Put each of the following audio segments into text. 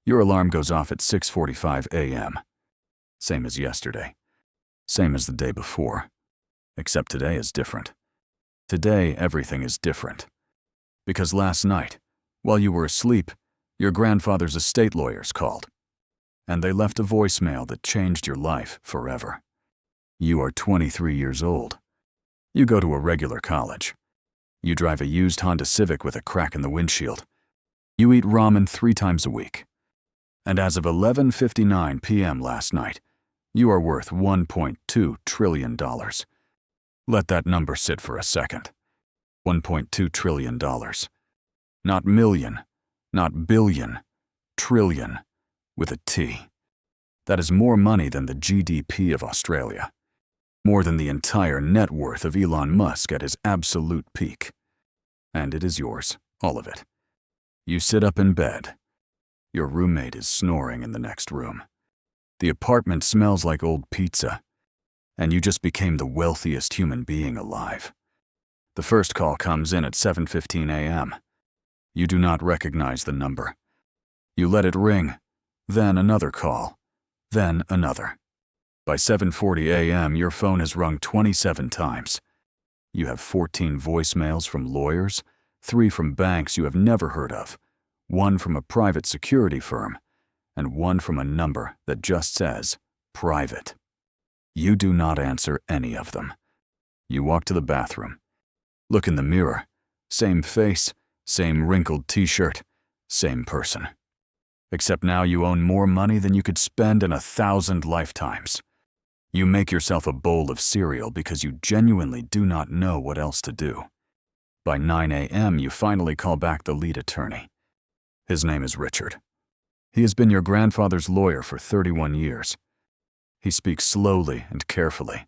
Your alarm goes off at 6:45 a.m. Same as yesterday. Same as the day before. Except today is different. Today, everything is different. Because last night, while you were asleep, your grandfather's estate lawyers called. And they left a voicemail that changed your life forever. You are 23 years old. You go to a regular college. You drive a used Honda Civic with a crack in the windshield. You eat ramen 3 times a week. And as of 11:59 p.m. last night, you are worth $1.2 trillion. Let that number sit for a second. $1.2 trillion. Not million, not billion, trillion, with a T. That is more money than the GDP of Australia. More than the entire net worth of Elon Musk at his absolute peak. And it is yours, all of it. You sit up in bed. Your roommate is snoring in the next room. The apartment smells like old pizza. And you just became the wealthiest human being alive. The first call comes in at 7:15 a.m. You do not recognize the number. You let it ring, then another call, then another. By 7:40 a.m., your phone has rung 27 times. You have 14 voicemails from lawyers, 3 from banks you have never heard of, 1 from a private security firm, and 1 from a number that just says, private. You do not answer any of them. You walk to the bathroom. Look in the mirror. Same face, same wrinkled t-shirt, same person. Except now you own more money than you could spend in 1,000 lifetimes. You make yourself a bowl of cereal because you genuinely do not know what else to do. By 9 a.m., you finally call back the lead attorney. His name is Richard. He has been your grandfather's lawyer for 31 years. He speaks slowly and carefully,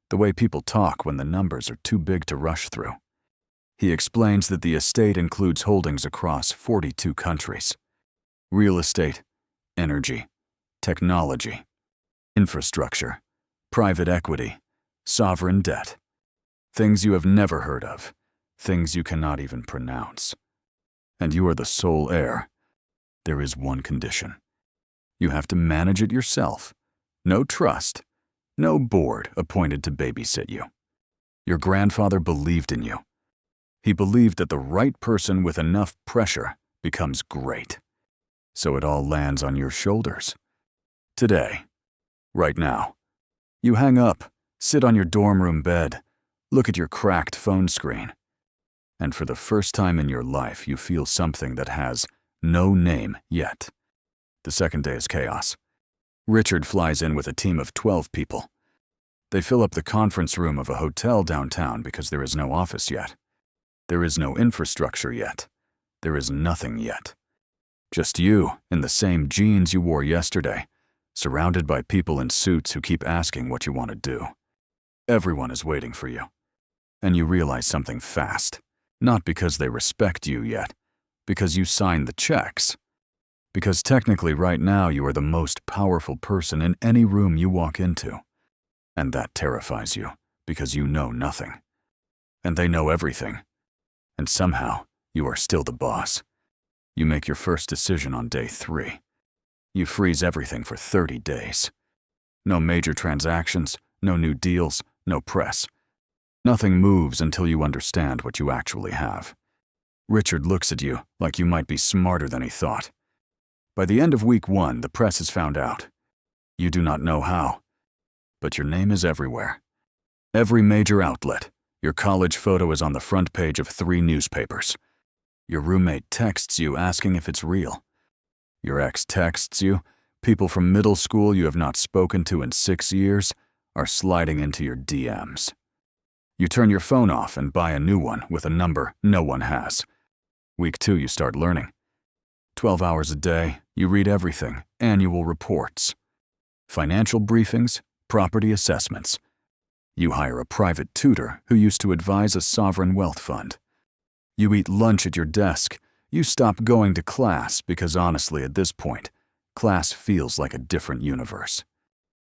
the way people talk when the numbers are too big to rush through. He explains that the estate includes holdings across 42 countries. Real estate, energy, technology, infrastructure, private equity, sovereign debt. Things you have never heard of, things you cannot even pronounce. And you are the sole heir. There is one condition. You have to manage it yourself. No trust, no board appointed to babysit you. Your grandfather believed in you. He believed that the right person with enough pressure becomes great. So it all lands on your shoulders. Today, right now. You hang up, sit on your dorm room bed, look at your cracked phone screen. And for the first time in your life, you feel something that has no name yet. The second day is chaos. Richard flies in with a team of 12 people. They fill up the conference room of a hotel downtown because there is no office yet. There is no infrastructure yet. There is nothing yet. Just you in the same jeans you wore yesterday, surrounded by people in suits who keep asking what you want to do. Everyone is waiting for you. And you realize something fast. Not because they respect you yet, because you signed the checks. Because technically right now you are the most powerful person in any room you walk into. And that terrifies you, because you know nothing. And they know everything. And somehow, you are still the boss. You make your first decision on day 3. You freeze everything for 30 days. No major transactions, no new deals, no press. Nothing moves until you understand what you actually have. Richard looks at you like you might be smarter than he thought. By the end of week 1, the press has found out. You do not know how, but your name is everywhere. Every major outlet, your college photo is on the front page of 3 newspapers. Your roommate texts you asking if it's real. Your ex texts you. People from middle school you have not spoken to in 6 years are sliding into your DMs. You turn your phone off and buy a new one with a number no one has. Week 2, you start learning. 12 hours a day, you read everything, annual reports, financial briefings, property assessments. You hire a private tutor who used to advise a sovereign wealth fund. You eat lunch at your desk. You stop going to class because honestly at this point, class feels like a different universe.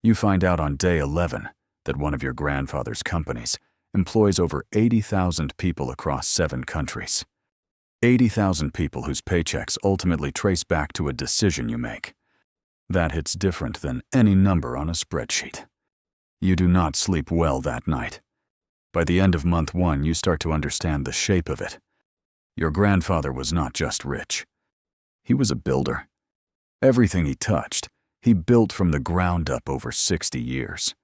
You find out on day 11 that one of your grandfather's companies employs over 80,000 people across 7 countries. 80,000 people whose paychecks ultimately trace back to a decision you make. That hits different than any number on a spreadsheet. You do not sleep well that night. By the end of month 1, you start to understand the shape of it. Your grandfather was not just rich. He was a builder. Everything he touched, he built from the ground up over 60 years.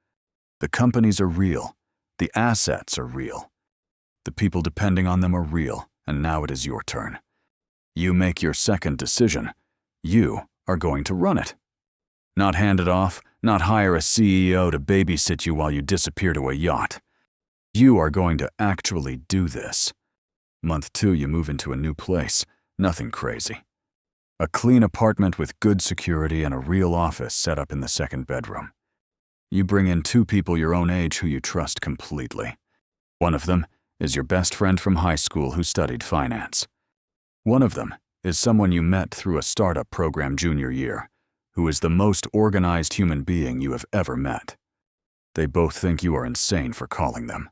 The companies are real. The assets are real. The people depending on them are real, and now it is your turn. You make your second decision. You are going to run it. Not hand it off, not hire a CEO to babysit you while you disappear to a yacht. You are going to actually do this. Month 2, you move into a new place. Nothing crazy. A clean apartment with good security and a real office set up in the second bedroom. You bring in 2 people your own age who you trust completely. One of them is your best friend from high school who studied finance. One of them is someone you met through a startup program junior year, who is the most organized human being you have ever met. They both think you are insane for calling them.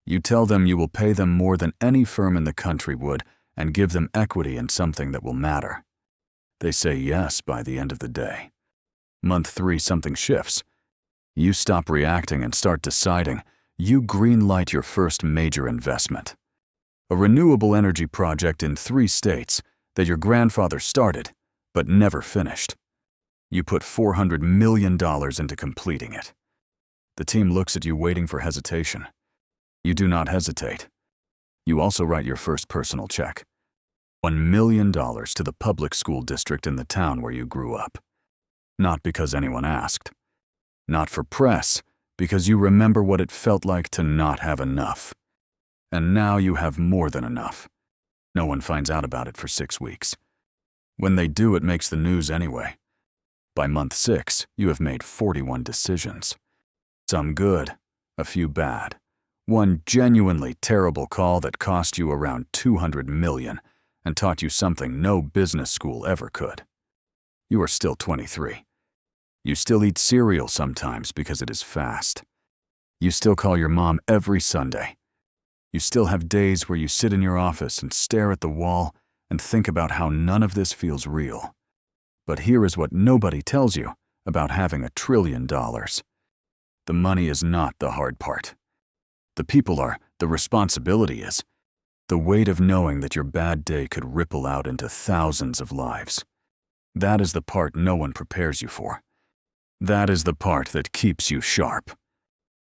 You tell them you will pay them more than any firm in the country would and give them equity in something that will matter. They say yes by the end of the day. Month 3, something shifts. You stop reacting and start deciding. You greenlight your first major investment. A renewable energy project in 3 states that your grandfather started but never finished. You put $400 million into completing it. The team looks at you waiting for hesitation. You do not hesitate. You also write your first personal check. $1 million to the public school district in the town where you grew up. Not because anyone asked. Not for press, because you remember what it felt like to not have enough. And now you have more than enough. No one finds out about it for 6 weeks. When they do, it makes the news anyway. By month 6, you have made 41 decisions. Some good, a few bad. One genuinely terrible call that cost you around $200 million and taught you something no business school ever could. You are still 23. You still eat cereal sometimes because it is fast. You still call your mom every Sunday. You still have days where you sit in your office and stare at the wall and think about how none of this feels real. But here is what nobody tells you about having $1 trillion. The money is not the hard part. The people are, the responsibility is. The weight of knowing that your bad day could ripple out into thousands of lives. That is the part no one prepares you for. That is the part that keeps you sharp.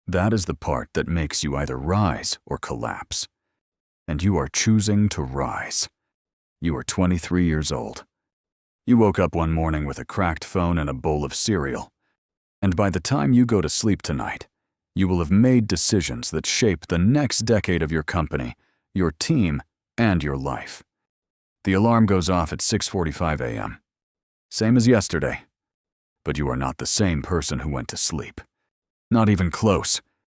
That is the part that makes you either rise or collapse. And you are choosing to rise. You are 23 years old. You woke up one morning with a cracked phone and a bowl of cereal. And by the time you go to sleep tonight, you will have made decisions that shape the next decade of your company, your team, and your life. The alarm goes off at 6:45 a.m. Same as yesterday. But you are not the same person who went to sleep. Not even close.